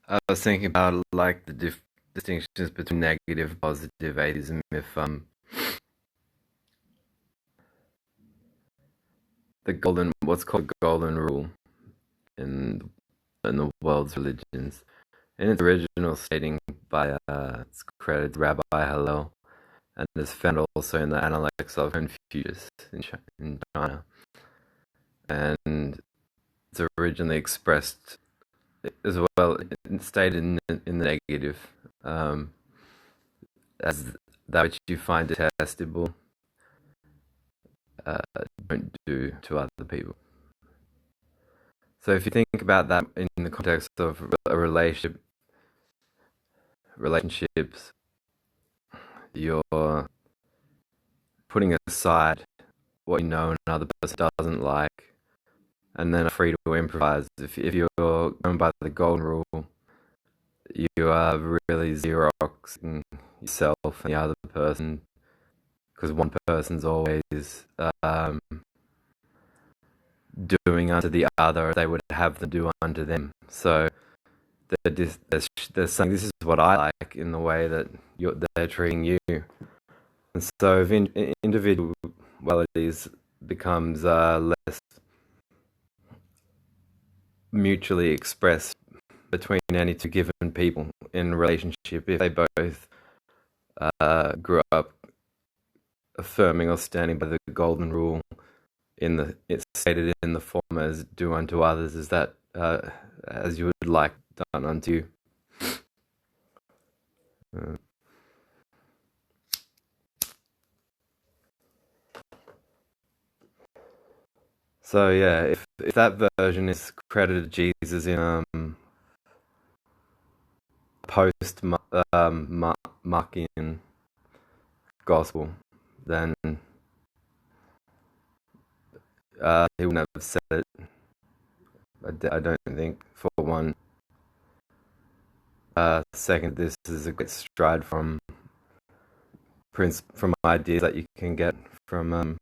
I was thinking about like the distinctions between negative and positive atheism. If the golden, what's called the golden rule in the world's religions, in its original stating by it's credited to Rabbi Hillel, and is found also in the Analects of Confucius in China, and it's originally expressed as well, stated in the negative, um, as that which you find detestable, uh, don't do to other people. So if you think about that in the context of a relationships, you're putting aside what you know another person doesn't like, and then are free to improvise. If you're going by the golden rule, you are really xeroxing yourself and the other person, because one person's always doing unto the other they would have them do unto them. So they're saying this is what I like in the way that they're treating you. And so if individualities becomes less mutually expressed between any two given people in a relationship, if they both grew up affirming or standing by the golden rule, it's stated in the form as do unto others is that as you would like done unto you. So yeah, if that version is credited to Jesus in post Markian gospel, then he wouldn't have said it. I don't think, for one. Second, this is a great stride from ideas that you can get from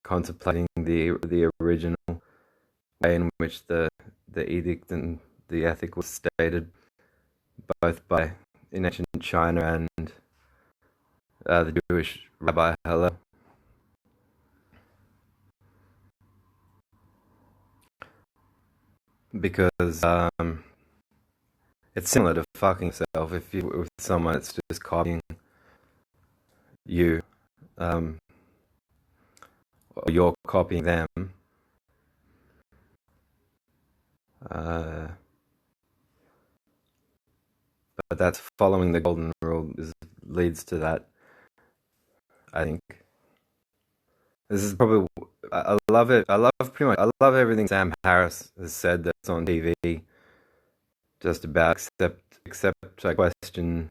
contemplating the original way in which the edict and the ethic was stated, both by in ancient China and the Jewish Rabbi Hillel. Because it's similar to fucking yourself. If you with someone that's just copying you, or you're copying them, but that's following the golden rule leads to that. I think this is probably, I love it. I love everything Sam Harris has said that's on TV. Just about, except I question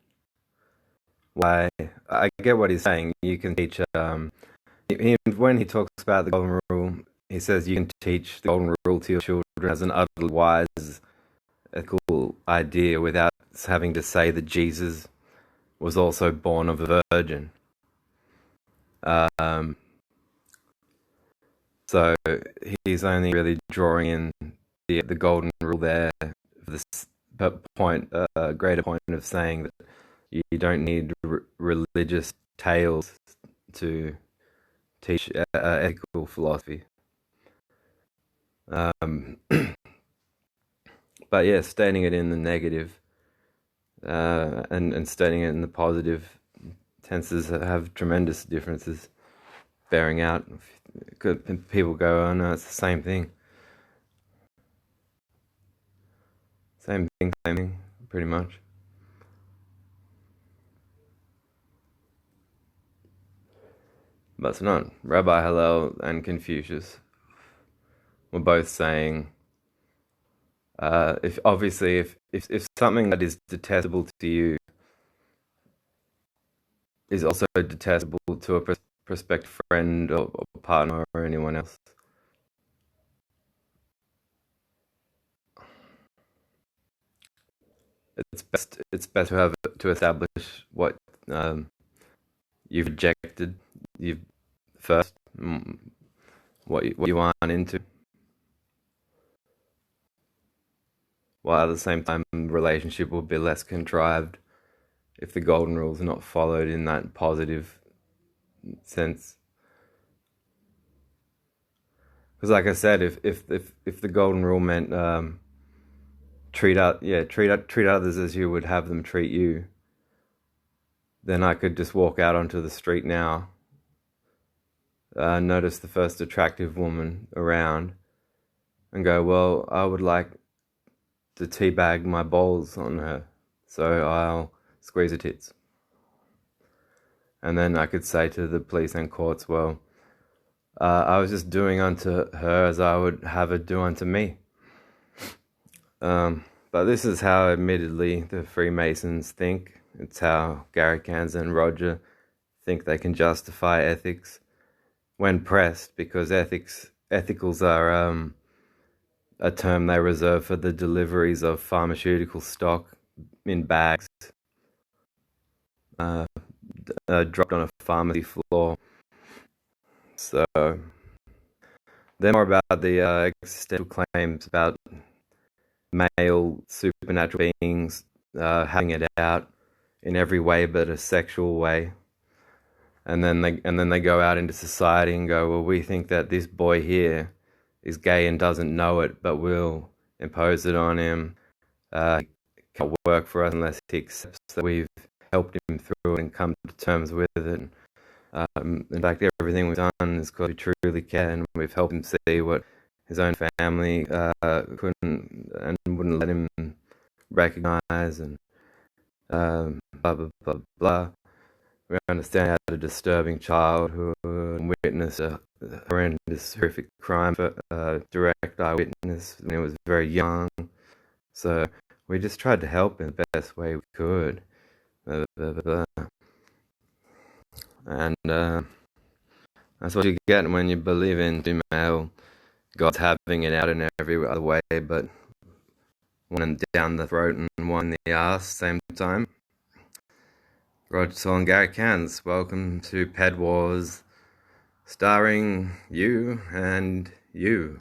why. I get what he's saying. You can teach. When he talks about the golden rule, he says you can teach the golden rule to your children as an utterly wise, ethical idea without having to say that Jesus was also born of a virgin. So he's only really drawing in the golden rule there for this greater point of saying that you don't need religious tales to teach ethical philosophy. But yeah, stating it in the negative and stating it in the positive tenses have tremendous differences bearing out. People go, oh no, it's the same thing. Same thing, pretty much. But it's not. Rabbi Hillel and Confucius were both saying, if something that is detestable to you is also detestable to a prospective friend or partner or anyone else, it's best to establish what you've rejected, first, what you aren't into. while at the same time, the relationship will be less contrived if the golden rules are not followed in that positive sense. Because, like I said, if the golden rule meant treat others as you would have them treat you, then I could just walk out onto the street now, notice the first attractive woman around, and go, well, I would like to teabag my balls on her, so I'll squeeze her tits. And then I could say to the police and courts, well, I was just doing unto her as I would have her do unto me. But this is how, admittedly, the Freemasons think. It's how Gary Kanza and Roger think they can justify ethics when pressed, because ethicals are a term they reserve for the deliveries of pharmaceutical stock in bags dropped on a pharmacy floor. So they're more about the existential claims about male supernatural beings having it out in every way but a sexual way. And then they go out into society and go, well, we think that this boy here is gay and doesn't know it, but we'll impose it on him. He can't work for us unless he accepts that we've helped him through it and come to terms with it. In fact, everything we've done is because we truly care, and we've helped him see what his own family couldn't and wouldn't let him recognize, and blah, blah, blah, blah. We understand he had a disturbing childhood and witnessed a horrendous, horrific crime for direct eyewitness when he was very young. So we just tried to help in the best way we could. Blah, blah, blah, blah. And that's what you get when you believe in female gods having it out in every other way, but one down the throat and one in the ass same time. Roger Saul and Gary Cans, welcome to Ped Wars, starring you and you.